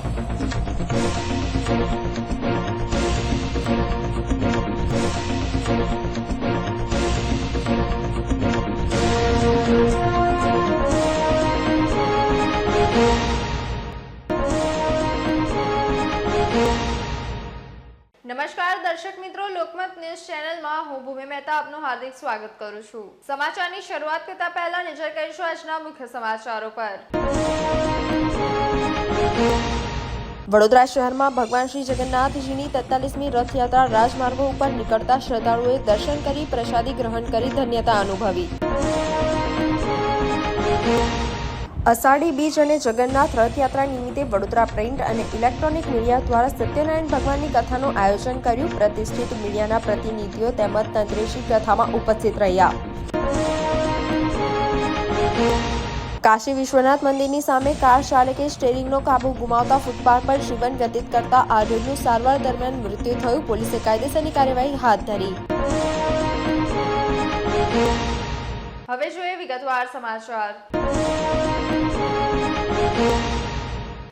નમસ્કાર દર્શક મિત્રો, લોકમત ન્યૂઝ ચેનલમાં હું ભૂમિ મહેતા આપનું હાર્દિક સ્વાગત કરું છું। સમાચારની શરૂઆત કરતા પહેલા નજર કરીશું આજના મુખ્ય સમાચારો પર। વડોદરા શહેરમાં ભગવાન શ્રી જગન્નાથજીની 43મી રથયાત્રા રાજમાર્ગો ઉપર નીકળતા શ્રદ્ધાળુઓએ દર્શન કરી પ્રસાદી ગ્રહણ કરી ધન્યતા અનુભવી। અષાઢી બીજ અને જગન્નાથ રથયાત્રા નિમિત્તે વડોદરા પ્રિન્ટ અને ઇલેક્ટ્રોનિક મીડિયા દ્વારા સત્યનારાયણ ભગવાનની કથાનું આયોજન કર્યું। પ્રતિષ્ઠિત મીડિયાના પ્રતિનિધિઓ તેમજ તંત્રેશી કથામાં ઉપસ્થિત રહ્યા। કાશી વિશ્વનાથ મંદિરની સામે કાર ચાલકે સ્ટીયરિંગનો કાબુ ગુમાવતા ફૂટપાથ પર જીવન વ્યતીત કરતા આરોગ્યનું સારવાર દરમિયાન મૃત્યુ થયું। પોલીસે કાયદેસરની કાર્યવાહી હાથ ધરી। હવે જોઈએ વિગતવાર સમાચાર।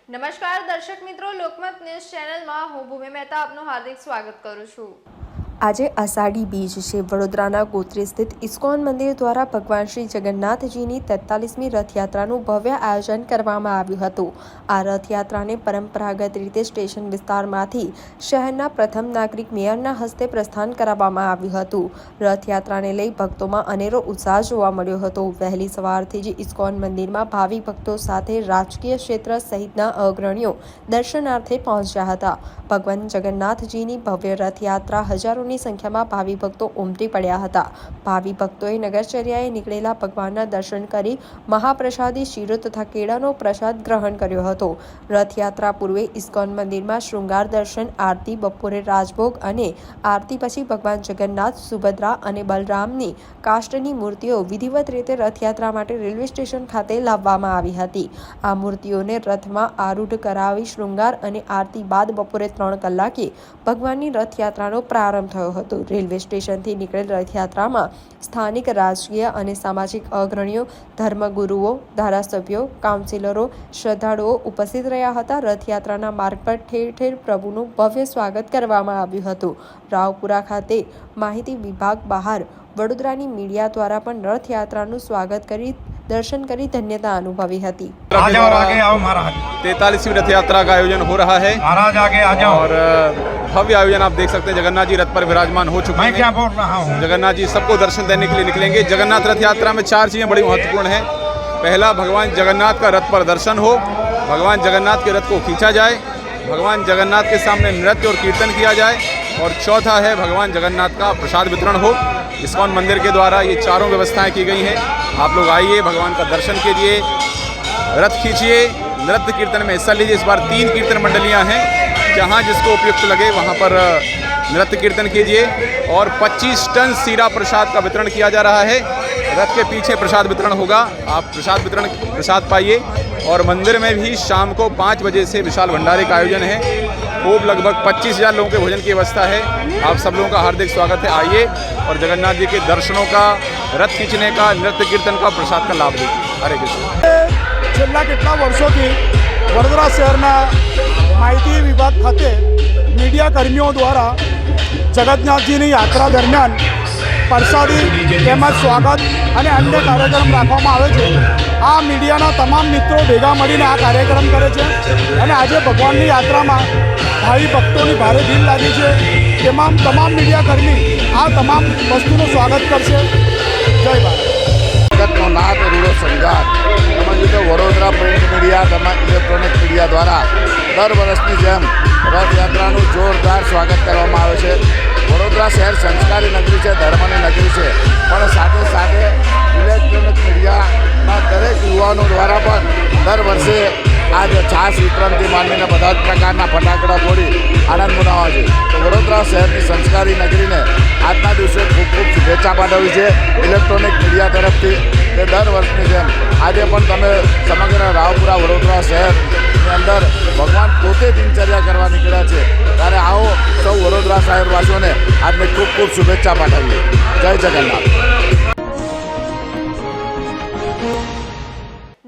નમસ્કાર દર્શક મિત્રો, લોકમત ન્યૂઝ ચેનલમાં હું ભૂમિ મહેતા આપનું હાર્દિક સ્વાગત કરું છું। આજે અષાઢી બીજ છે। વડોદરાના ગોત્રી સ્થિત ઇસ્કોન મંદિર દ્વારા ભગવાન શ્રી જગન્નાથજીની 43મી રથયાત્રાનું ભવ્ય આયોજન કરવામાં આવ્યું હતું। આ રથયાત્રાને પરંપરાગત રીતે સ્ટેશન વિસ્તારમાંથી શહેરના પ્રથમ નાગરિક મેયરના હસ્તે પ્રસ્થાન કરાવવામાં આવ્યું હતું। રથયાત્રાને લઈ ભક્તોમાં અનેરો ઉત્સાહ જોવા મળ્યો હતો। વહેલી સવારથી જ ઇસ્કોન મંદિરમાં ભાવિ ભક્તો સાથે રાજકીય ક્ષેત્ર સહિતના અગ્રણીઓ દર્શનાર્થે પહોંચ્યા હતા। ભગવાન જગન્નાથજીની ભવ્ય રથયાત્રા હજારોની સંખ્યામાં ભાવિ ભક્તો ઉમટી પડ્યા હતા। ભાવિ ભક્તોએ નગરચર્યાએ નીકળેલા ભગવાનના દર્શન કરી મહાપ્રસાદી શીરો તથા કેળાનો પ્રસાદ ગ્રહણ કર્યો હતો। રથયાત્રા પૂર્વે ઇસ્કોન મંદિરમાં શૃંગાર દર્શન, આરતી, બપોરે રાજભોગ અને આરતી પછી ભગવાન જગન્નાથ, સુભદ્રા અને બલરામની કાષ્ઠની મૂર્તિઓ વિધિવત રીતે રથયાત્રા માટે રેલવે સ્ટેશન ખાતે લાવવામાં આવી હતી। આ મૂર્તિઓને રથમાં આરૂઢ કરાવી શૃંગાર અને આરતી બાદ બપોરે 3 કલાકે ભગવાનની રથયાત્રાનો પ્રારંભ થયો હતો। રેલવે સ્ટેશનથી નીકળેલ રથયાત્રામાં સ્થાનિક રાજકીય અને સામાજિક અગ્રણીઓ, ધર્મગુરુઓ, ધારાસભ્યો, કાઉન્સિલરો, શ્રદ્ધાળુઓ ઉપસ્થિત રહ્યા હતા। રથયાત્રાના માર્ગ પર ઠેર ઠેર પ્રભુનું ભવ્ય સ્વાગત કરવામાં આવ્યું હતું। રાવપુરા ખાતે માહિતી વિભાગ બહાર વડોદરાની મીડિયા દ્વારા પણ રથયાત્રાનું સ્વાગત કરી दर्शन करी धन्यता अनुभवी थी। 43वीं रथ यात्रा का आयोजन हो रहा है। महाराज आगे आ जाओ। और भव्य आयोजन आप देख सकते हैं। जगन्नाथ जी रथ पर विराजमान हो चुके हैं। मैं क्या बोल रहा हूँ, जगन्नाथ जी सबको दर्शन देने के लिए निकलेंगे। जगन्नाथ रथ यात्रा में 4 चीजें बड़ी महत्वपूर्ण हैं। पहला, भगवान जगन्नाथ का रथ पर दर्शन हो, भगवान जगन्नाथ के रथ को खींचा जाए, भगवान जगन्नाथ के सामने नृत्य और कीर्तन किया जाए, और चौथा है भगवान जगन्नाथ का प्रसाद वितरण हो। इस्कॉन मंदिर के द्वारा ये चारों व्यवस्थाएं की गई हैं। आप लोग आइए, भगवान का दर्शन कीजिए, रथ खींचिए, नृत्य कीर्तन में हिस्सा लीजिए। इस बार 3 कीर्तन मंडलियां हैं, जहां जिसको उपयुक्त लगे वहां पर नृत्य कीर्तन कीजिए। और 25 टन सीरा प्रसाद का वितरण किया जा रहा है। रथ के पीछे प्रसाद वितरण होगा, आप प्रसाद पाइए। और मंदिर में भी शाम को 5 बजे से विशाल भंडारे का आयोजन है। खूब लगभग 25,000 लोगों के भोजन की व्यवस्था है। आप सब लोगों का हार्दिक स्वागत है। आइए और जगन्नाथ जी के दर्शनों का, रथ खींचने का, नृत्य कीर्तन का, प्रसाद का लाभ लीजिए। हरे कृष्ण। છેલ્લા કેટલા વર્ષોથી વડોદરા શહેરના માહિતી વિભાગ ખાતે મીડિયા કર્મીઓ દ્વારા જગન્નાથજીની યાત્રા દરમિયાન પ્રસાદી તેમજ સ્વાગત અને અન્ય કાર્યક્રમ રાખવામાં આવે છે। આ મીડિયાના તમામ મિત્રો ભેગા મળીને આ કાર્યક્રમ કરે છે અને આજે ભગવાનની યાત્રામાં ભાવિ ભક્તોની ભારે ભીડ લાગી છે। તમામ મીડિયાકર્મી આ તમામ વસ્તુનું સ્વાગત કરશે। જય ભારત। જગતનો નાથ રૂડો સંઘાત તમે જો વડોદરા પ્રિન્ટ મીડિયા તમામ ઇલેક્ટ્રોનિક મીડિયા દ્વારા દર વર્ષની જેમ રથયાત્રાનું જોરદાર સ્વાગત કરવામાં આવે છે। વડોદરા શહેર સંસ્કારી નગરી છે, ધર્મની નગરી છે, પણ સાથે સાથે ઇલેક્ટ્રોનિક મીડિયાના દરેક યુવાનો દ્વારા પણ દર વર્ષે आज छास वितरणથી માંડીને બધા જ પ્રકારના ફટાકડા ફોડી આનંદ મનાવે છે। તો વડોદરા શહેરની સંસ્કારી નગરીને આજના દિવસે ખૂબ ખૂબ શુભેચ્છા પાઠવી છે ઇલેક્ટ્રોનિક મીડિયા તરફથી। તે દર વર્ષની જેમ આજે પણ તમે સમગ્ર રાવપુરા વડોદરા શહેરની અંદર ભગવાન પોતે દિનચર્યા કરવા નીકળ્યા છે, ત્યારે આવો સૌ વડોદરા શહેરવાસીઓને આજને ખૂબ ખૂબ શુભેચ્છા પાઠવીએ। જય જગન્નાથ।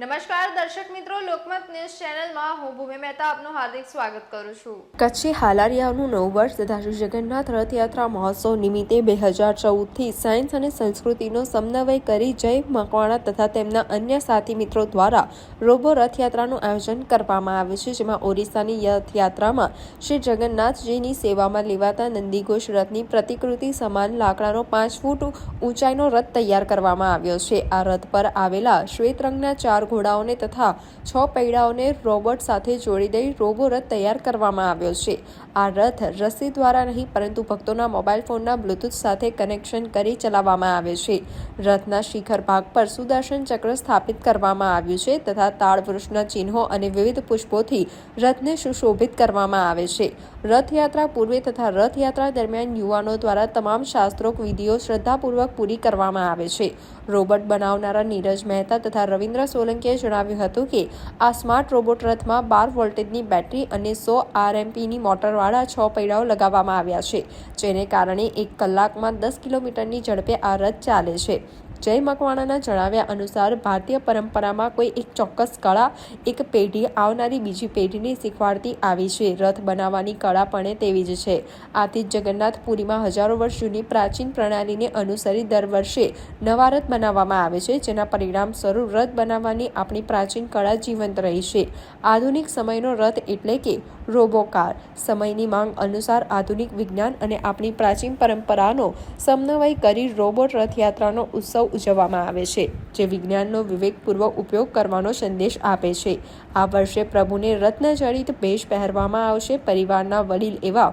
નમસ્કાર દર્શક મિત્રો, લોકમત ન્યૂઝ ચેનલમાં હું ભૂમિ મહેતા આપનું હાર્દિક સ્વાગત કરું છું. કચ્છી હાલારિયાનું 9 વર્ષ તથા શ્રી જગન્નાથ રથયાત્રા મહોત્સવ નિમિત્તે 2014થી સાયન્સ અને સંસ્કૃતિનો સમન્વય કરી જય મકવાણા તથા તેમના અન્ય સાથી મિત્રો દ્વારા રોબો રથયાત્રાનું આયોજન કરવામાં આવ્યું છે, જેમાં ઓરિસ્સાની રથયાત્રામાં શ્રી જગન્નાથજીની સેવામાં લેવાતા નંદીઘોષ રથની પ્રતિકૃતિ સમાન લાકડાનો 5 ફૂટ ઊંચાઈનો રથ તૈયાર કરવામાં આવ્યો છે. આ રથ પર આવેલા શ્વેત રંગના 4 ઘોડાઓને તથા 6 પૈડાઓને રોબોટ સાથે જોડી દઈ રોબો રથ તૈયાર કરવામાં આવ્યો છે. આ રથ રસ્સી દ્વારા નહીં પરંતુ ભક્તોના મોબાઈલ ફોનના બ્લૂટૂથ સાથે કનેક્શન કરી ચલાવવામાં આવે છે. રથના શિખર ભાગ પર સુદર્શન ચક્ર સ્થાપિત કરવામાં આવ્યું છે તથા તાળવૃક્ષના ચિહ્નો અને વિવિધ પુષ્પોથી રથને સુશોભિત કરવામાં આવે છે. રથયાત્રા પૂર્વે તથા રથયાત્રા દરમિયાન યુવાનો દ્વારા તમામ શાસ્ત્રોક્ત વિધિઓ શ્રદ્ધાપૂર્વક પૂરી કરવામાં આવે છે. રોબોટ બનાવનારા નીરજ મહેતા તથા રવિન્દ્ર સોલંકીએ જણાવ્યું હતું કે આ સ્માર્ટ રોબોટ રથમાં 12 વોલ્ટેજની બેટરી અને 100 RMPની મોટરવાળા 6 પૈડાઓ લગાવવામાં આવ્યા છે, જેને કારણે 1 કલાકમાં 10 કિલોમીટરની ઝડપે આ રથ ચાલે છે. જય મકવાણાના જણાવ્યા અનુસાર ભારતીય પરંપરામાં કોઈ એક ચોક્કસ કળા એક પેઢી આવનારી બીજી પેઢીને શીખવાડતી આવી છે. રથ બનાવવાની કળા પણ તેવી જ છે. આથી જ જગન્નાથપુરીમાં હજારો વર્ષ જૂની પ્રાચીન પ્રણાલીને અનુસરી દર વર્ષે નવા રથ બનાવવામાં આવે છે, જેના પરિણામ સ્વરૂપ રથ બનાવવાની આપણી પ્રાચીન કળા જીવંત રહી છે. આધુનિક સમયનો રથ એટલે કે રોબોકાર સમયની માંગ અનુસાર આધુનિક વિજ્ઞાન અને આપણી પ્રાચીન પરંપરાનો સમન્વય કરી રોબોટ રથયાત્રાનો ઉત્સવ ઉજવવામાં આવે છે, જે વિજ્ઞાનનો વિવેકપૂર્વક ઉપયોગ કરવાનો સંદેશ આપે છે. આ વર્ષે પ્રભુને રત્નજડિત ભેષ પહેરવામાં આવશે. પરિવારના વડીલ એવા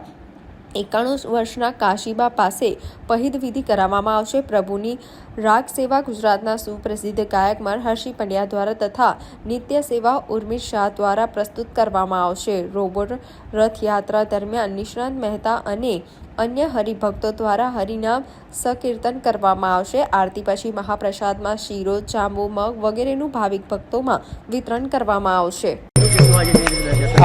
91 વર્ષના કાશીબા પાસે પહિદ વિધિ કરાવવામાં આવશે. પ્રભુની રાગ સેવા ગુજરાતના સુપ્રસિદ્ધ ગાયક મહર્ષિ પંડ્યા દ્વારા તથા નિત્ય સેવા ઉર્મિત શાહ દ્વારા પ્રસ્તુત કરવામાં આવશે. રોબોટ રથયાત્રા દરમિયાન નિષ્ણાંત મહેતા અને અન્ય હરિભક્તો દ્વારા હરિનામ સંકીર્તન કરવામાં આવશે. આરતી પછી મહાપ્રસાદમાં શીરો, જાંબુ, મગ વગેરેનું ભાવિક ભક્તોમાં વિતરણ કરવામાં આવશે.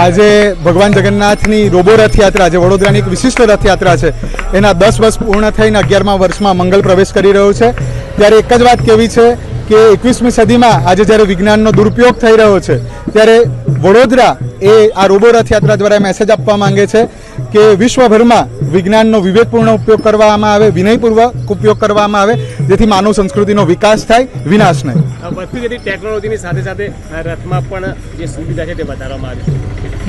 આજે ભગવાન જગન્નાથની રોબો રથયાત્રા, જે વડોદરાની એક વિશિષ્ટ રથયાત્રા છે, એના 10 વર્ષ પૂર્ણ થઈને 11મા વર્ષમાં મંગલ પ્રવેશ કરી રહ્યો છે. ત્યારે એક જ વાત કહેવી છે કે 21મી સદીમાં આજે જ્યારે વિજ્ઞાનનો દુરુપયોગ થઈ રહ્યો છે, ત્યારે વડોદરા એ આ રોબો રથયાત્રા દ્વારા મેસેજ આપવા માંગે છે કે વિશ્વભરમાં વિજ્ઞાનનો વિવેકપૂર્ણ ઉપયોગ કરવામાં આવે, વિનયપૂર્વક ઉપયોગ કરવામાં આવે, જેથી માનવ સંસ્કૃતિનો વિકાસ થાય, વિનાશ નહીં. વધતી જતી ટેકનોલોજીની સાથે સાથે રથમાં પણ જે સુવિધા છે તે વધારવામાં આવી છે.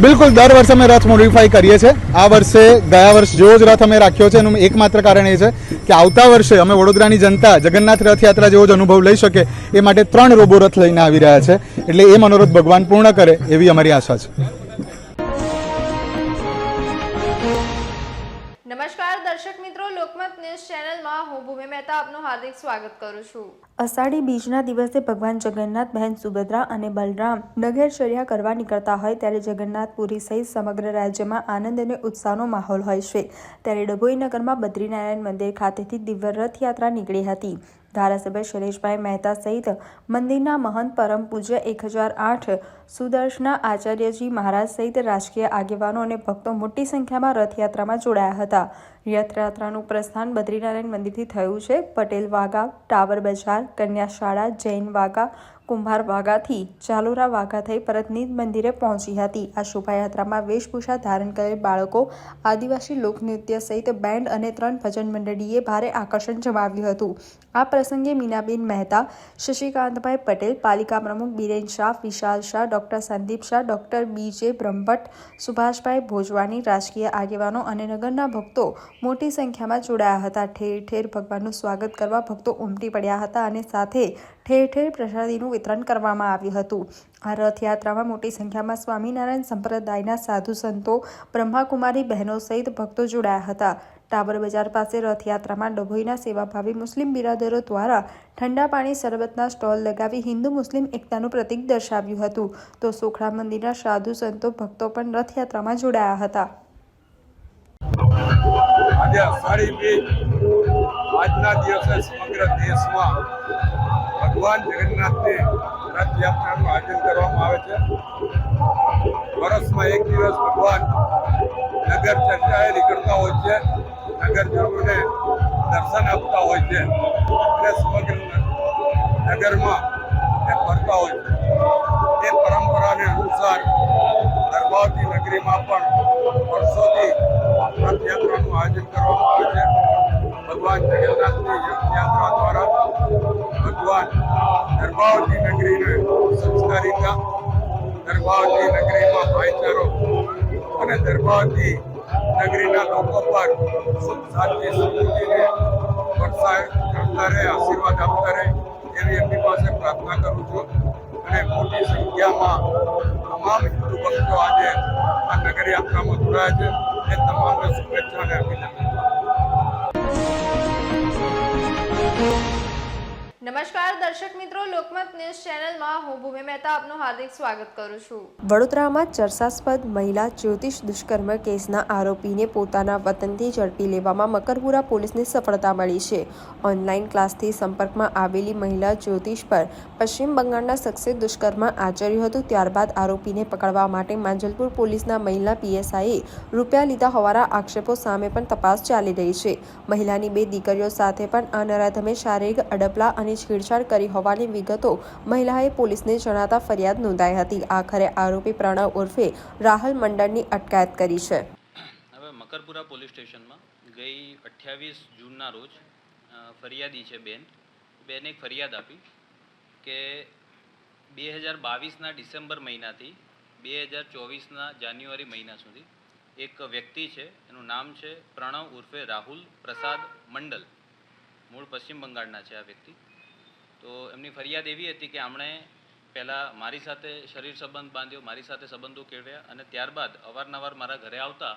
બિલકુલ, દર વર્ષે અમે રથ મોડિફાઈ કરીએ છીએ. આ વર્ષે ગયા વર્ષ જેવો જ રથ અમે રાખ્યો છે. એનું એકમાત્ર કારણ એ છે કે આવતા વર્ષે અમે વડોદરાની જનતા જગન્નાથ રથયાત્રા જેવો જ અનુભવ લઈ શકે એ માટે 3 રોબો રથ લઈને આવી રહ્યા છે. એટલે એ મનોરથ ભગવાન પૂર્ણ કરે એવી અમારી આશા છે. નમસ્કાર દર્શક મિત્રો, લોકમત ન્યૂઝ ચેનલમાં હું ભૂમિ મહેતા આપનું હાર્દિક સ્વાગત કરું છું. અષાઢી બીજના દિવસે ભગવાન જગન્નાથ, બહેન સુભદ્રા અને બલરામ નગરચર્યા કરવા નીકળતા હોય ત્યારે જગન્નાથપુરી સહિત સમગ્ર રાજ્યમાં આનંદ અને ઉત્સાહનો માહોલ હોય છે. ત્યારે ડભોઈ નગરમાં બદ્રીનારાયણ મંદિર ખાતેથી દિવ્ય રથયાત્રા નીકળી હતી. ધારાસભ્ય શૈલેષભાઈ મહેતા સહિત મંદિરના મહંત પરમ પૂજ્ય 1008 સુદર્શના આચાર્યજી મહારાજ સહિત રાજકીય આગેવાનો અને ભક્તો મોટી સંખ્યામાં રથયાત્રામાં જોડાયા હતા. રથયાત્રાનું પ્રસ્થાન બદ્રીનારાયણ મંદિરથી થયું છે. પટેલ વાગા, ટાવર બજાર, કન્યા શાળા, જૈન વાગા, કુંભાર વાગાથી ચાલોરા વાગા થઈ પરત નિજ મંદિરે પહોંચી હતી. આ શોભાયાત્રામાં વેશભૂષા ધારણ કરેલ બાળકો, આદિવાસી લોકનૃત્ય સહિત બેન્ડ અને 3 ભજન મંડળીએ ભારે આકર્ષણ જમાવ્યું હતું. આ પ્રસંગે મીનાબેન મહેતા, શશિકાંતભાઈ પટેલ, પાલિકા પ્રમુખ Biren Shah, Vishal Shah, doctor Sandeep Shah, doctor BJ Brahmbhatt, Subhashbhai Bhojwani, રાજકીય આગેવાનો અને નગરના ભક્તો મોટી સંખ્યામાં જોડાયા હતા. ઠેર ઠેર ભગવાનનું સ્વાગત કરવા ભક્તો ઉમટી પડ્યા હતા અને સાથે ઠેર ઠેર પ્રસાદીનું વિતરણ કરવામાં આવ્યું હતું. આ રથયાત્રામાં મોટી સંખ્યામાં સ્વામિનારાયણ સંપ્રદાયના સાધુ સંતો, બ્રહ્માકુમારી બહેનો સહિત ભક્તો જોડાયા હતા. ટાવર બજાર પાસે રથયાત્રામાં ડભોઈના સેવાભાવી મુસ્લિમ બિરાદરો દ્વારા ઠંડા પાણી શરબતના સ્ટોલ લગાવી હિન્દુ મુસ્લિમ એકતાનું પ્રતીક દર્શાવ્યું હતું. તો સોખડા મંદિરના સાધુ સંતો ભક્તો પણ રથયાત્રામાં જોડાયા હતા. આજે અષાઢી બીજ, આજના દિવસે સમગ્ર દેશમાં ભગવાન જગન્નાથની રથયાત્રાનું આયોજન કરવામાં આવે છે. વર્ષમાં એક દિવસ ભગવાન નગર ચર્ચાએ નીકળતા હોય છે, નગરજનોને દર્શન આપતા હોય છે અને સમગ્ર નગરમાં એ ફરતા હોય છે. એ પરંપરાને અનુસાર ગર્ભાવતી નગરીમાં પણ વર્ષોથી રથયાત્રાનું આયોજન કરવામાં આવે છે. ભગવાન જગન્નાથની રથયાત્રા દ્વારા ભગવાન ગર્ભાવતી નગરીને સંસ્કારિતા, ગર્ભાવતી નગરીમાં ભાઈચારો અને ગર્ભાવતી નગરીના લોકો પર સુખ શાંતિ સમૃદ્ધિને વરસાદ કરતા રહે, આશીર્વાદ આપતા રહે એવી એમની પાસે પ્રાર્થના કરું છું. અને મોટી સંખ્યામાં તમામ હિન્દુ ભક્તો આજે આ નગર યાત્રામાં જોડાયા છે. એ તમામને શુભેચ્છા અને અભિનંદન. નમસ્કાર દર્શક મિત્રો, લોકમત ન્યૂઝ ચેનલમાં હું ભૂમિ મહેતા આપનું હાર્દિક સ્વાગત કરું છું. વડોદરામાં ચર્ચાસ્પદ મહિલા જ્યોતિષ દુષ્કર્મ કેસના આરોપીને પોતાના વતનથી ઝડપી લેવામાં મકરપુરા પોલીસને સફળતા મળી છે. ઓનલાઈન ક્લાસથી સંપર્કમાં આવેલી મહિલા જ્યોતિષ પર પશ્ચિમ બંગાળના શખ્સે દુષ્કર્મ આચર્યું હતું. ત્યારબાદ આરોપીને પકડવા માટે માંજલપુર પોલીસના મહિલા પીએસઆઈએ રૂપિયા લીધા હોવાના આક્ષેપો સામે પણ તપાસ ચાલી રહી છે. મહિલાની 2 દીકરીઓ સાથે પણ આ નરાધમે શારીરિક અડપલા અને છેડછાડ કરી હોવાની વિગતો મહિલાએ પોલીસને જણાતા ફરિયાદ નોંધાઈ હતી. આખરે આરોપી પ્રણવ ઉર્ફે રાહુલ મંડળની અટકાયત કરી છે. હવે મકરપુરા પોલીસ સ્ટેશનમાં ગઈ 28 જૂનના રોજ ફરિયાદી છે બેન એક ફરિયાદ આપી કે 2022ના ડિસેમ્બર મહિનાથી 2024ના જાન્યુઆરી મહિના સુધી એક વ્યક્તિ છે, એનું નામ છે પ્રણવ ઉર્ફે રાહુલ પ્રસાદ મંડલ, મૂળ પશ્ચિમ બંગાળના છે આ વ્યક્તિ. તો એમની ફરિયાદ એવી હતી કે આમણે પહેલાં મારી સાથે શરીર સંબંધ બાંધ્યો, મારી સાથે સંબંધો કેળવ્યા અને ત્યારબાદ અવારનવાર મારા ઘરે આવતા,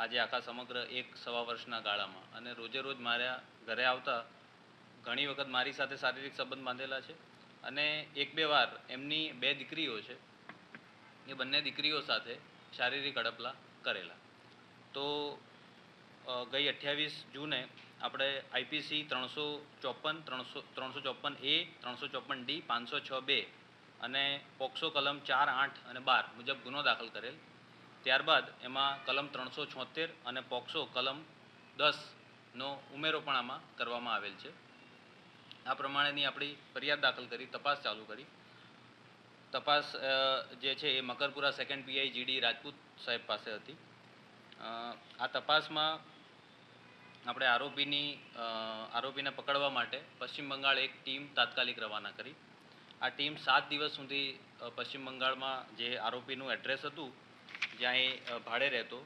આજે આખા સમગ્ર 1-1.25 વર્ષના ગાળામાં, અને રોજે રોજ મારા ઘરે આવતા ઘણી વખત મારી સાથે શારીરિક સંબંધ બાંધેલા છે. અને 1-2 વાર એમની 2 દીકરીઓ છે, એ બંને દીકરીઓ સાથે શારીરિક અડપલા કરેલા. તો ગઈ 28 જૂને આપણે આઈપીસી 354, 354A, 354D, 506(2) અને પોક્સો કલમ 4, 8 અને 12 મુજબ ગુનો દાખલ કરેલ. ત્યારબાદ એમાં કલમ 376 અને પોક્સો કલમ 10નો ઉમેરો પણ આમાં કરવામાં આવેલ છે. આ પ્રમાણેની આપણી ફરિયાદ દાખલ કરી, તપાસ ચાલુ કરી. તપાસ જે છે એ Makarpura second PI GD Rajput સાહેબ પાસે હતી. આ તપાસમાં આપણે આરોપીને પકડવા માટે પશ્ચિમ બંગાળ એક ટીમ તાત્કાલિક રવાના કરી. આ ટીમ 7 દિવસ સુધી પશ્ચિમ બંગાળમાં જે આરોપીનું એડ્રેસ હતું, જ્યાં એ ભાડે રહેતો,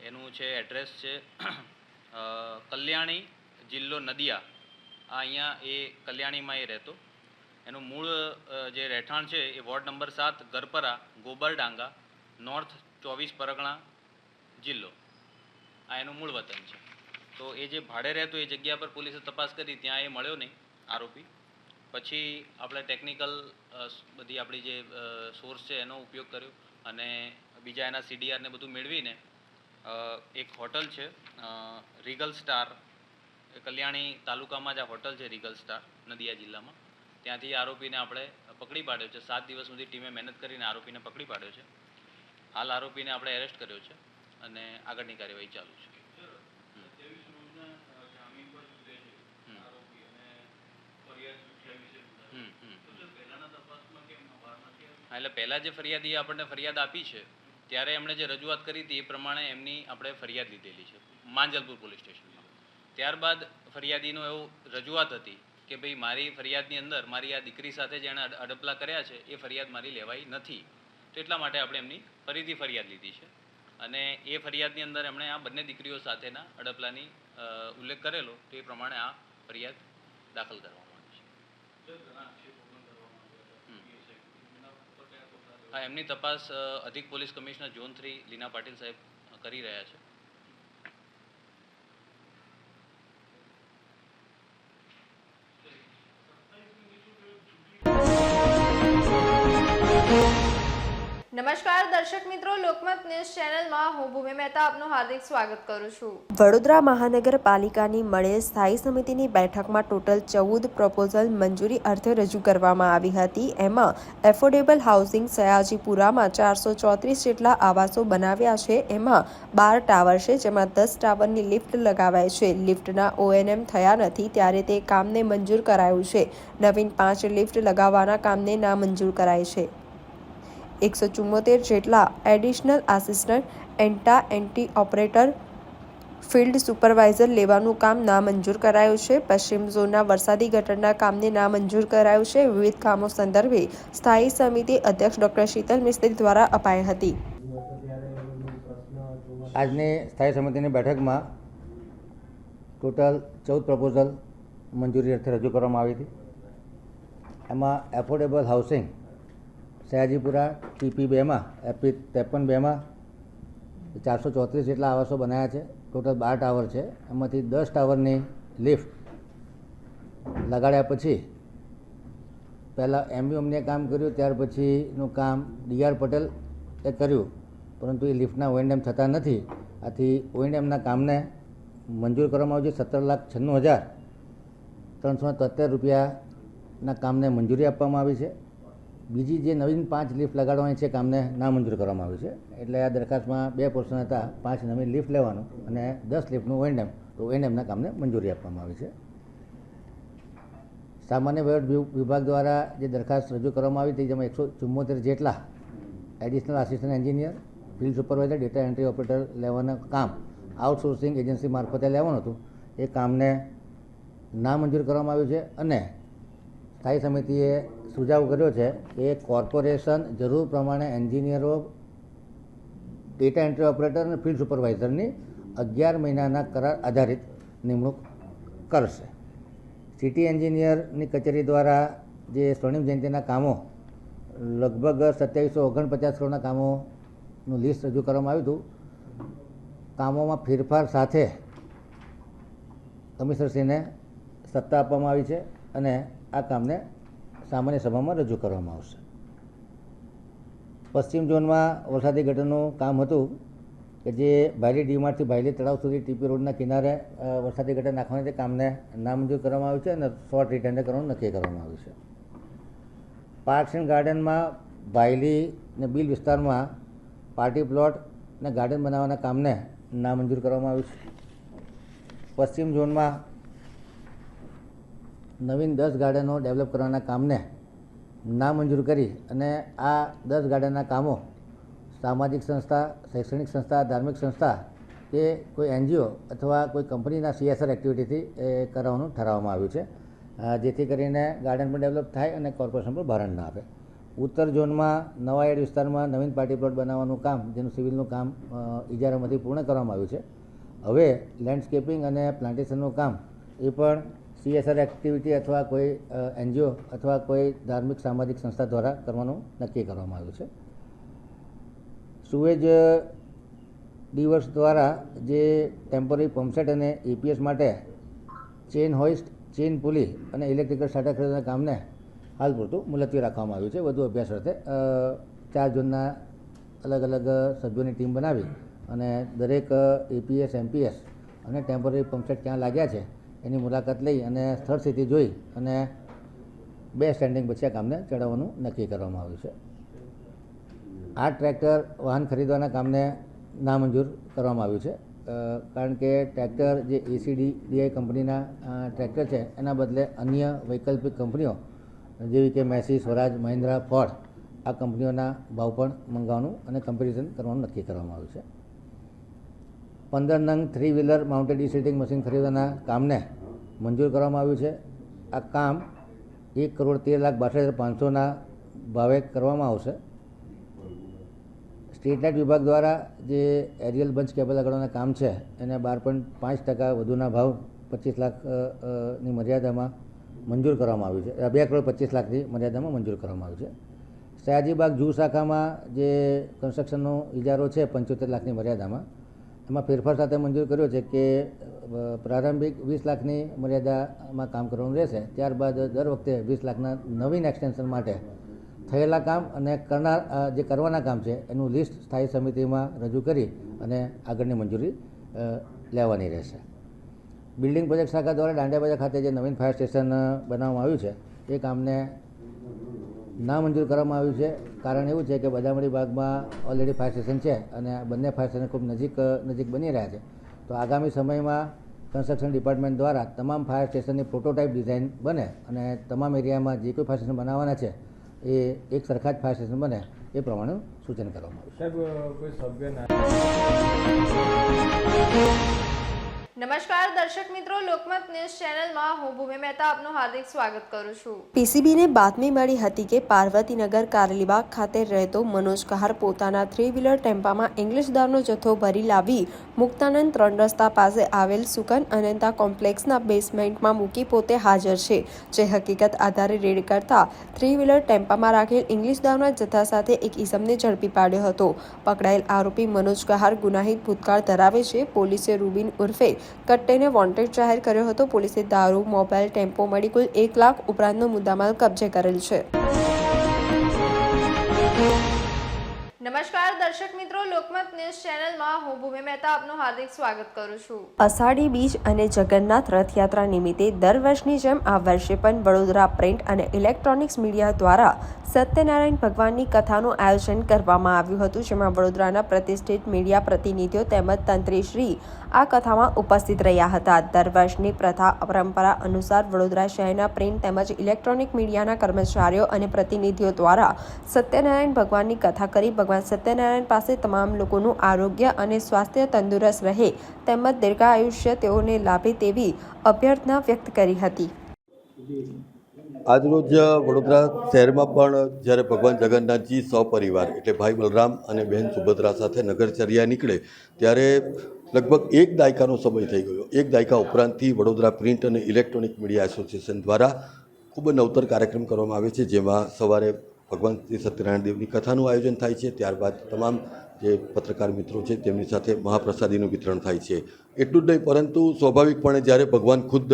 એનું છે એડ્રેસ છે કલ્યાણી, જિલ્લો નદિયા. અહીંયા એ કલ્યાણીમાં એ રહેતો. એનું મૂળ જે રહેઠાણ છે એ વોર્ડ નંબર 7, ગરપરા, ગોબરડાંગા, નોર્થ 24 પરગણા જિલ્લો. આ એનું મૂળ વતન છે. તો એ જે ભાડે રહેતો એ જગ્યા પર પોલીસે તપાસ કરી, ત્યાં એ મળ્યો નહીં આરોપી. પછી આપણે ટેકનિકલ બધી આપણી જે સોર્સ છે એનો ઉપયોગ કર્યો અને બીજા એના CDR ને બધું મેળવીને એક હોટલ છે રીગલ સ્ટાર, કલ્યાણી તાલુકામાં જ આ હોટલ છે રીગલ સ્ટાર, નદિયા જિલ્લામાં. ત્યાંથી આરોપીને આપણે પકડી પાડ્યો છે. 7 દિવસ સુધી ટીમે મહેનત કરીને આરોપીને પકડી પાડ્યો છે. હાલ આરોપીને આપણે એરેસ્ટ કર્યો છે અને આગળની કાર્યવાહી ચાલુ છે. એટલે પહેલાં જે ફરિયાદીએ આપણને ફરિયાદ આપી છે ત્યારે એમણે જે રજૂઆત કરી હતી એ પ્રમાણે એમની આપણે ફરિયાદ લીધેલી છે માંજલપુર પોલીસ સ્ટેશનમાં. ત્યારબાદ ફરિયાદીનો એવું રજૂઆત હતી કે ભાઈ મારી ફરિયાદની અંદર મારી આ દીકરી સાથે જેણે અડપલા કર્યા છે એ ફરિયાદ મારી લેવાઈ નથી. તો એટલા માટે આપણે એમની ફરીથી ફરિયાદ લીધી છે અને એ ફરિયાદની અંદર એમણે આ બંને દીકરીઓ સાથેના અડપલાની ઉલ્લેખ કરેલો. તો એ પ્રમાણે આ ફરિયાદ દાખલ કરવામાં આવી છે. હા, એમની તપાસ અધિક પોલીસ કમિશનર ઝોન 3 લીના પાટીલ સાહેબ કરી રહ્યા છે. નમસ્કાર દર્શક મિત્રો, લોકમત ન્યૂઝ ચેનલમાં હું ભૂમિ મહેતા આપનું હાર્દિક સ્વાગત કરું છું. વડોદરા મહાનગરપાલિકાની મળેલ સ્થાયી સમિતિની બેઠકમાં ટોટલ 14 પ્રપોઝલ મંજૂરી અર્થે રજૂ કરવામાં આવી હતી. એમાં એફોર્ડેબલ હાઉસિંગ સયાજીપુરામાં 434 જેટલા આવાસો બનાવ્યા છે. એમાં 12 ટાવર છે, જેમાં 10 ટાવરની લિફ્ટ લગાવાય છે. લિફ્ટના ONM થયા નથી, ત્યારે તે કામને મંજૂર કરાયું છે. નવીન 5 લિફ્ટ લગાવવાના કામને નામંજૂર કરાય છે. 174 જેટલા additional assistant anti operator field supervisor લેવાનું કામ નામંજૂર કરાયું છે. પશ્ચિમ ઝોનના વરસાદી ગટરના કામને નામંજૂર કરાયું છે. વિવિધ કામો સંદર્ભે સ્થાયી સમિતિ અધ્યક્ષ ડોક્ટર શીતલ મિસ્ત્રી દ્વારા અપાઈ હતી. આજની સ્થાયી સમિતિની બેઠકમાં ટોટલ 14 પ્રપોઝલ મંજૂરી અર્થે રજૂ કરવામાં આવી હતી. એમાં એફોર્ડેબલ હાઉસિંગ સયાજીપુરા TP2માં FP53માં 434 જેટલા આવાસો બનાવ્યા છે. ટોટલ 12 ટાવર છે. એમાંથી 10 ટાવરની લિફ્ટ લગાડ્યા પછી પહેલાં MUMને કામ કર્યું, ત્યાર પછીનું કામ DR પટેલ એ કર્યું, પરંતુ એ લિફ્ટના ONM થતા નથી. આથી ONMના કામને મંજૂર કરવામાં આવ્યું છે. 17,96,373 રૂપિયાના કામને મંજૂરી આપવામાં આવી છે. બીજી જે નવીન 5 લિફ્ટ લગાડવાની છે, કામને નામંજૂર કરવામાં આવ્યું છે. એટલે આ દરખાસ્તમાં 2 પોર્શન હતા, 5 નવીન લિફ્ટ લેવાનું અને 10 લિફ્ટનું ONM, તો ONMના કામને મંજૂરી આપવામાં આવી છે. સામાન્ય વહીવટ વિભાગ દ્વારા જે દરખાસ્ત રજૂ કરવામાં આવી હતી, જેમાં 174 જેટલા additional assistant engineer, field supervisor, data entry operator લેવાનું કામ આઉટસોર્સિંગ એજન્સી મારફતે લેવાનું હતું. એ કામને નામંજૂર કરવામાં આવ્યું છે. અને સ્થાયી સમિતિએ સુઝાવ કર્યો છે કે કોર્પોરેશન જરૂર પ્રમાણે એન્જિનિયરો, ડેટા એન્ટ્રી ઓપરેટર અને ફિલ્ડ સુપરવાઇઝરની 11 મહિનાના કરાર આધારિત નિમણૂક કરશે. સિટી એન્જિનિયરની કચેરી દ્વારા જે સ્વર્ણિમ જયંતિના કામો લગભગ 2749 કરોડના કામોનું લિસ્ટ રજૂ કરવામાં આવ્યું હતું. કામોમાં ફેરફાર સાથે કમિશનરશ્રીને સત્તા આપવામાં આવી છે અને આ કામને સામાન્ય સભામાં રજૂ કરવામાં આવશે. પશ્ચિમ ઝોનમાં વરસાદી ગટરનું કામ હતું કે જે ભાયલી ડીમાર્ટથી ભાયલી તળાવ સુધી TP રોડના કિનારે વરસાદી ગટર નાખવાની તે કામને નામંજૂર કરવામાં આવ્યું છે અને શોર્ટ રિટેન્ડર કરવાનું નક્કી કરવામાં આવ્યું છે. પાર્ક્સ એન્ડ ગાર્ડનમાં ભાયલી ને બિલ વિસ્તારમાં પાર્ટી પ્લોટ ને ગાર્ડન બનાવવાના કામને નામંજૂર કરવામાં આવ્યું છે. પશ્ચિમ ઝોનમાં નવીન 10 ગાર્ડનો ડેવલપ કરવાના કામને નામંજૂર કરી અને આ 10 ગાર્ડનના કામો સામાજિક સંસ્થા, શૈક્ષણિક સંસ્થા, ધાર્મિક સંસ્થા કે કોઈ NGO અથવા કોઈ કંપનીના CSR એક્ટિવિટીથી કરાવવાનું ઠરાવવામાં આવ્યું છે, જેથી કરીને ગાર્ડન પણ ડેવલપ થાય અને કોર્પોરેશન પણ ભારણ ના આપે. ઉત્તર ઝોનમાં નવાયાર્ડ વિસ્તારમાં નવીન પાર્ટી પ્લોટ બનાવવાનું કામ, જેનું સિવિલનું કામ ઇજારામાંથી પૂર્ણ કરવામાં આવ્યું છે. હવે લેન્ડસ્કેપિંગ અને પ્લાન્ટેશનનું કામ એ પણ CSR એક્ટિવિટી અથવા કોઈ NGO અથવા કોઈ ધાર્મિક સામાજિક સંસ્થા દ્વારા કરવાનું નક્કી કરવામાં આવ્યું છે. સુએજ ડિવર્સ દ્વારા જે ટેમ્પરરી પંપસેટ અને EPS માટે ચેઇન હોઇસ્ટ, ચેઇન પુલી અને ઇલેક્ટ્રિકલ સ્ટાર્ટર ખરીદવાના કામને હાલ પૂરતું મુલતવી રાખવામાં આવ્યું છે. વધુ અભ્યાસ અર્થે 4 ઝોનના અલગ અલગ સભ્યોની ટીમ બનાવી અને દરેક EPS, MPS અને ટેમ્પરરી પંપસેટ ક્યાં લાગ્યા છે એની મુલાકાત લઈ અને સ્થળ સ્થિતિ જોઈ અને 2 સ્ટેન્ડિંગ પછી આ કામને ચડાવવાનું નક્કી કરવામાં આવ્યું છે. 8 ટ્રેક્ટર વાહન ખરીદવાના કામને નામંજૂર કરવામાં આવ્યું છે, કારણ કે ટ્રેક્ટર જે ACDI કંપનીના ટ્રેક્ટર છે એના બદલે અન્ય વૈકલ્પિક કંપનીઓ જેવી કે મેસી, સ્વરાજ, મહિન્દ્રા, ફોર્ડ આ કંપનીઓના ભાવ પણ મંગાવવાનું અને કમ્પેરિઝન કરવાનું નક્કી કરવામાં આવ્યું છે. 15 નંગ 3 વ્હીલર માઉન્ટેડ ડિસીટિંગ મશીન ખરીદવાના કામને મંજૂર કરવામાં આવ્યું છે. આ કામ 1,13,62,500ના ભાવે કરવામાં આવશે. સ્ટ્રીટ લાઇટ વિભાગ દ્વારા જે એરિયલ બંચ કેબલ લગાડવાના કામ છે એને 12.5% વધુના ભાવ 25 લાખની મર્યાદામાં મંજૂર કરવામાં આવ્યું છે. 2,25,00,000ની મર્યાદામાં મંજૂર કરવામાં આવ્યું છે. સયાજીબાગ જૂ શાખામાં જે કન્સ્ટ્રક્શનનો ઇજારો છે 75 લાખની મર્યાદામાં, એમાં ફેરફાર સાથે મંજૂર કર્યો છે કે પ્રારંભિક 20 લાખની મર્યાદામાં કામ કરવાનું રહેશે. ત્યારબાદ દર વખતે 20 લાખના નવીન એક્સટેન્શન માટે થયેલા કામ અને જે કરવાના કામ છે એનું લિસ્ટ સ્થાયી સમિતિમાં રજૂ કરી અને આગળની મંજૂરી લેવાની રહેશે. બિલ્ડિંગ પ્રોજેક્ટ શાખા દ્વારા દાંડિયા બજાર ખાતે જે નવીન ફાયર સ્ટેશન બનાવવામાં આવ્યું છે એ કામને નામંજૂર કરવામાં આવ્યું છે. કારણ એવું છે કે બદામડી બાગમાં ઓલરેડી ફાયર સ્ટેશન છે અને બંને ફાયર સ્ટેશન ખૂબ નજીક બની રહ્યા છે. તો આગામી સમયમાં કન્સ્ટ્રક્શન ડિપાર્ટમેન્ટ દ્વારા તમામ ફાયર સ્ટેશનની પ્રોટોટાઇપ ડિઝાઇન બને અને તમામ એરિયામાં જે કોઈ ફાયર સ્ટેશન બનાવવાના છે એ એક સરખા જ ફાયર સ્ટેશન બને એ પ્રમાણે સૂચન કરવામાં આવ્યું. નમસ્કાર દર્શક મિત્રો, લોકમત ન્યૂઝ ચેનલમાં હું ભૂમિ મહેતા આપનું હાર્દિક સ્વાગત કરું છું. પીસીબીને બાતમી મળી હતી કે પાર્વતીનગર કારેલીબાગ ખાતે રહેતો મનોજ કહાર પોતાના 3 વ્હીલર ટેમ્પામાં ઇંગ્લિશ દારૂનો જથ્થો ભરી લાવી મુક્તાનંદ 3 રસ્તા પાસે આવેલ સુકન અનંતા કોમ્પ્લેક્સના બેસમેન્ટમાં મૂકી પોતે હાજર છે. જે હકીકત આધારે રેડ કરતા 3 વ્હીલર ટેમ્પામાં રાખેલ ઇંગ્લિશ દારૂના જથ્થા સાથે એક ઈસમને ઝડપી પાડ્યો હતો. પકડાયેલ આરોપી મનોજ કહાર ગુનાહિત ભૂતકાળ ધરાવે છે. પોલીસે રૂબિન ઉર્ફે કટ્ટેને વોન્ટેડ જાહેર કર્યો હતો. પોલીસે દારૂ, મોબાઈલ, ટેમ્પો મળી કુલ 1 લાખ ઉપરાંતનો મુદ્દામાલ કબજે કરેલ છે. નમસ્કાર દર્શક મિત્રો, લોકમત ન્યૂઝ ચેનલમાં હું ભૂમિ મહેતા આપનું હાર્દિક સ્વાગત કરું છું. અષાઢી બીજ અને જગન્નાથ રથયાત્રા નિમિત્તે દર વર્ષની જેમ આ વર્ષે પણ વડોદરા પ્રિન્ટ અને ઇલેક્ટ્રોનિક્સ મીડિયા દ્વારા સત્યનારાયણ ભગવાનની કથાનું આયોજન કરવામાં આવ્યું હતું. જેમાં વડોદરાના પ્રતિષ્ઠિત મીડિયા પ્રતિનિધિઓ તેમજ તંત્રીશ્રી આ કથામાં ઉપસ્થિત રહ્યા હતા. દર વર્ષની પ્રથા પરંપરા અનુસાર વડોદરા શહેરના પ્રિન્ટ તેમજ ઇલેક્ટ્રોનિક મીડિયાના કર્મચારીઓ અને પ્રતિનિધિઓ દ્વારા સત્યનારાયણ ભગવાનની કથા કરી ભગવાન સત્યનારાયણ પાસે તમામ લોકોનું આરોગ્ય અને સ્વાસ્થ્ય તંદુરસ્ત રહે તેમજ દીર્ઘાયુષ્ય તેઓને લાભે તેવી અભ્યર્થના વ્યક્ત કરી હતી. આજરોજ વડોદરા શહેરમાં પણ જ્યારે ભગવાન જગન્નાથજી સપરિવાર એટલે ભાઈ બલરામ અને બહેન સુભદ્રા સાથે નગરચર્યા નીકળે ત્યારે લગભગ 1 દાયકાનો સમય થઈ ગયો. 1 દાયકા ઉપરાંતથી વડોદરા પ્રિન્ટ અને ઇલેક્ટ્રોનિક મીડિયા એસોસિએશન દ્વારા ખૂબ નવતર કાર્યક્રમ કરવામાં આવે છે. જેમાં સવારે ભગવાન શ્રી સત્યનારાયણ દેવની કથાનું આયોજન થાય છે. ત્યારબાદ તમામ જે પત્રકાર મિત્રો છે તેમની સાથે મહાપ્રસાદીનું વિતરણ થાય છે. એટલું જ નહીં પરંતુ સ્વાભાવિકપણે જ્યારે ભગવાન ખુદ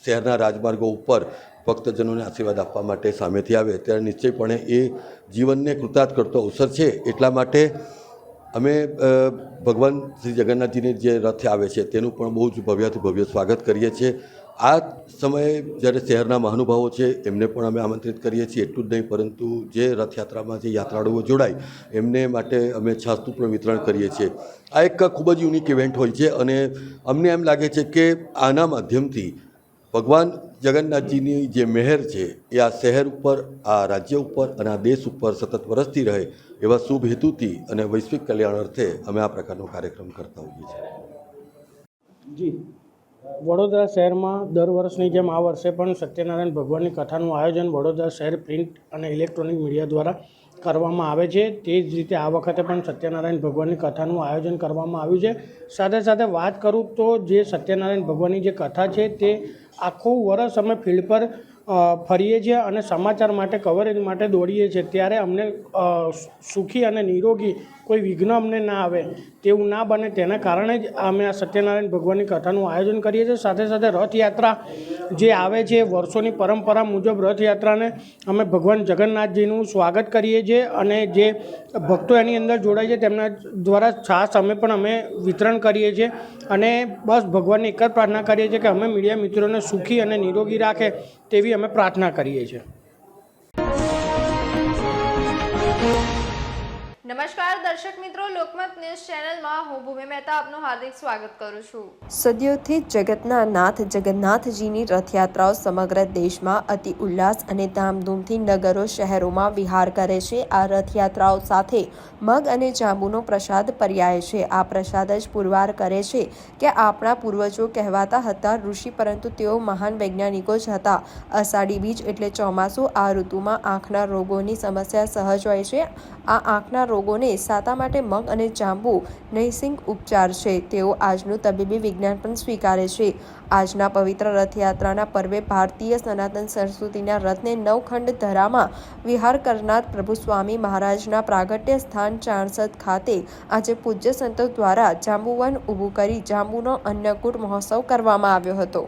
શહેરના રાજમાર્ગો ઉપર ભક્તજનોને આશીર્વાદ આપવા માટે સામેથી આવે ત્યારે નિશ્ચયપણે એ જીવનને કૃતાર્થ કરતો અવસર છે. એટલા માટે અમે ભગવાન શ્રી જગન્નાથજીને જે રથ આવે છે તેનું પણ બહુ જ ભવ્યથી ભવ્ય સ્વાગત કરીએ છીએ. આ સમયે જ્યારે શહેરના મહાનુભાવો છે એમને પણ અમે આમંત્રિત કરીએ છીએ. એટલું જ નહીં પરંતુ જે રથયાત્રામાં જે યાત્રાળુઓ જોડાય એમને માટે અમે છાસનું પણ વિતરણ કરીએ છીએ. આ એક ખૂબ જ યુનિક ઇવેન્ટ હોય છે અને અમને એમ લાગે છે કે આના માધ્યમથી ભગવાન જગન્નાથજીની જે મહેર છે એ આ શહેર ઉપર, આ રાજ્ય ઉપર અને આ દેશ ઉપર સતત વરસતી રહે એવા શુભ હેતુથી અને વૈશ્વિક કલ્યાણ અર્થે અમે આ પ્રકારનો કાર્યક્રમ કરતા હોઈએ છીએ. જી, વડોદરા શહેરમાં દર વર્ષની જેમ આ વર્ષે પણ સત્યનારાયણ ભગવાનની કથાનું આયોજન વડોદરા શહેર પ્રિન્ટ અને ઇલેક્ટ્રોનિક મીડિયા દ્વારા કરવામાં આવે છે. તે જ રીતે આ વખતે પણ સત્યનારાયણ ભગવાનની કથાનું આયોજન કરવામાં આવ્યું છે. સાથે સાથે વાત કરું તો જે સત્યનારાયણ ભગવાનની જે કથા છે તે આખું વર્ષ અમે ફિલ્ડ પર ફરીએ છીએ અને સમાચાર માટે, કવરેજ માટે દોડીએ છીએ. ત્યારે અમને સુખી અને નિરોગી કોઈ વિઘ્ન અમને ના આવે તેવું ના બને તેના કારણે જ અમે આ સત્યનારાયણ ભગવાનની કથાનું આયોજન કરીએ છીએ. સાથે સાથે રથયાત્રા જે આવે છે વર્ષોની પરંપરા મુજબ રથયાત્રાને અમે ભગવાન જગન્નાથજીનું સ્વાગત કરીએ છીએ અને જે ભક્તો એની અંદર જોડાય છે તેમના દ્વારા છાસ અમે વિતરણ કરીએ છીએ અને બસ ભગવાનને એક જ પ્રાર્થના કરીએ છીએ કે અમે મીડિયા મિત્રોને સુખી અને નિરોગી રાખે તેવી અમે પ્રાર્થના કરીએ છીએ. નમસ્કાર દર્શક મિત્રો, લોકમત ન્યૂઝ ચેનલમાં હું ભૂમિ મહેતા આપનું હાર્દિક સ્વાગત કરું છું. સદીઓથી જગતના નાથ જગન્નાથજીની રથયાત્રાઓ સમગ્ર દેશમાં અતિ ઉલ્લાસ અને ધામધૂમથી નગરો શહેરોમાં વિહાર કરે છે. આ રથયાત્રાઓ સાથે મગ અને જાંબુનો પ્રસાદ પર્યાય છે. આ પ્રસાદ જ પુરવાર કરે છે કે આપણા પૂર્વજો કહેવાતા હતા ઋષિ, પરંતુ તેઓ મહાન વૈજ્ઞાનિકો જ હતા. અષાઢી બીજ એટલે ચોમાસું. આ ઋતુમાં આંખના રોગોની સમસ્યા સહજ હોય છે. આ આંખના રોગોને સાતા માટે મગ અને જાંબુ નૈસર્ગિક ઉપચાર છે. તેઓ આજનું તબીબી વિજ્ઞાન પણ સ્વીકારે છે. આજના પવિત્ર રથયાત્રાના પર્વે ભારતીય સનાતન સંસ્કૃતિના રથને નવખંડ ધરામાં વિહાર કરનાર પ્રભુ સ્વામી મહારાજના પ્રાગટ્ય સ્થાન ચાણસદ ખાતે આજે પૂજ્ય સંતો દ્વારા જાંબુવન ઊભું કરી જાંબુનો અન્નકૂટ મહોત્સવ કરવામાં આવ્યો હતો.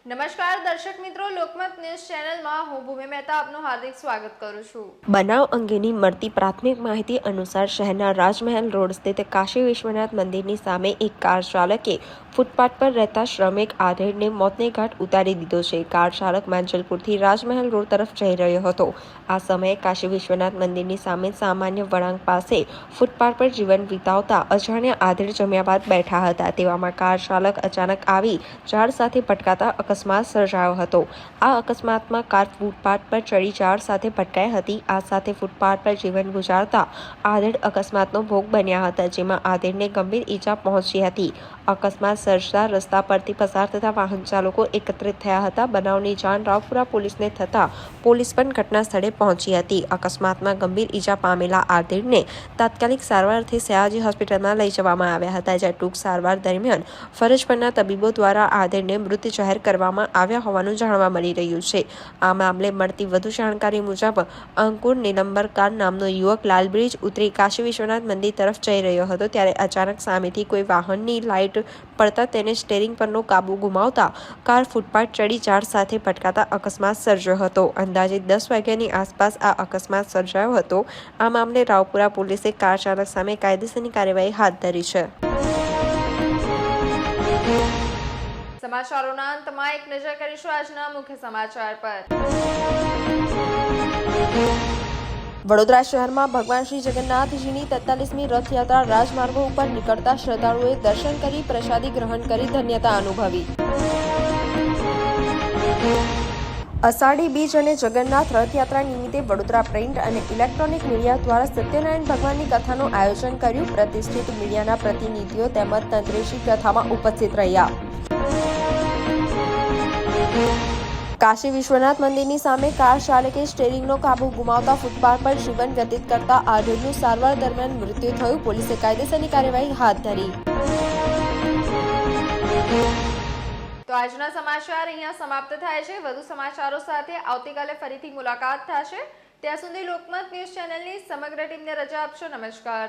નમસ્કાર દર્શક મિત્રો, લોકમત ન્યૂઝ ચેનલમાં હું ભૂમિ મહેતા આપનું હાર્દિક સ્વાગત કરું છું. બનાવ અંગેની મળતી પ્રાથમિક માહિતી અનુસાર શહેરના રાજમહેલ રોડ સ્થિત કાશી વિશ્વનાથ મંદિરની સામે એક કાર ચાલકે ફૂટપાથ પર રહેતા શ્રમિક આધેડને મોતને ઘાટ ઉતારી દીધો છે. કાર ચાલક માંજલપુરથી રાજમહેલ રોડ તરફ જઈ રહ્યો હતો. આ સમયે કાશી વિશ્વનાથ મંદિરની સામે સામાન્ય વળાંક પાસે ફૂટપાથ પર જીવન વિતાવતા અજાણ્યા આધેડ જમ્યા બાદ બેઠા હતા. તેવામાં કાર ચાલક અચાનક આવી ઝાડ સાથે ભટકાતા અકસ્માત સર્જાયો હતો. આ અકસ્માતમાં કાર ફૂટપાથ પર ચડી ઝાડ સાથે ભટકાઈ હતી. આ સાથે ફૂટપાથ પર જીવન ગુજારતા આધેડ અકસ્માતનો ભોગ બન્યા હતા, જેમાં આધેડને ગંભીર ઈજા પહોંચી હતી. અકસ્માત સર્જતા રસ્તા પરથી પસાર થતા વાહન ચાલકો એકત્રિત થયા હતા. બનાવની જાણ રાવપુરા પોલીસને થતા પોલીસ પણ ઘટના સ્થળે પહોંચી હતી. અકસ્માતમાં ગંભીર ઈજા પામેલા આધેડને તાત્કાલિક સારવારથી સયાજી હોસ્પિટલમાં લઈ જવામાં આવ્યા હતા, જ્યાં ટૂંક સારવાર દરમિયાન ફરજ પરના તબીબો દ્વારા આધેડને મૃત જાહેર કરવામાં આવ્યા હોવાનું જાણવા મળી રહ્યું છે. આ મામલે મળતી વધુ જાણકારી મુજબ અંકુર નીલંબરકાર નામનો યુવક લાલ બ્રિજ ઉતરી કાશી વિશ્વનાથ મંદિર તરફ જઈ રહ્યો હતો, ત્યારે અચાનક સામેથી કોઈ વાહનની લાઇટ પડતા તેને સ્ટેરિંગ પરનો કાબુ ગુમાવતા કાર ફૂટપાથ ચડી ઝાડ સાથે ભટકાતા અકસ્માત સર્જ્યો હતો. અંદાજે 10 વાગ્યાની આસપાસ આ અકસ્માત સર્જાયો હતો. આ મામલે રાવપુરા પોલીસે કાર ચાલક સામે કાયદેસરની કાર્યવાહી હાથ ધરી છે. સમાચારોના અંતમાં એક નજર કરીશું આજના મુખ્ય સમાચાર પર. વડોદરા શહેરમાં ભગવાન શ્રી જગન્નાથજીની 43મી રથયાત્રા રાજમાર્ગો ઉપર નીકળતા શ્રદ્ધાળુઓએ દર્શન કરી પ્રસાદી ગ્રહણ કરી ધન્યતા અનુભવી. અષાઢી બીજ અને જગન્નાથ રથયાત્રા નિમિત્તે વડોદરા પ્રિન્ટ અને ઇલેક્ટ્રોનિક મીડિયા દ્વારા સત્યનારાયણ ભગવાનની કથાનું આયોજન કર્યું. પ્રતિષ્ઠિત મીડિયાના પ્રતિનિધિઓ તેમજ તંત્રીશ્રી કથામાં ઉપસ્થિત રહ્યા. કાશી વિશ્વનાથ મંદિરની સામે કાર ચાલકે સ્ટેરિંગનો કાબુ ગુમાવતા ફૂટપાથ પર જીવન વ્યતીત કરતા આધેડનું સારવાર દરમિયાન મૃત્યુ થયું. પોલીસે કાયદેસરની કાર્યવાહી હાથ ધરી. તો આજના સમાચાર અહીંયા સમાપ્ત થાય છે. વધુ સમાચારો સાથે આવતીકાલે ફરીથી મુલાકાત થશે. ત્યાં સુધી લોકમત ન્યૂઝ ચેનલની સમગ્ર ટીમને રજા આપશો. નમસ્કાર.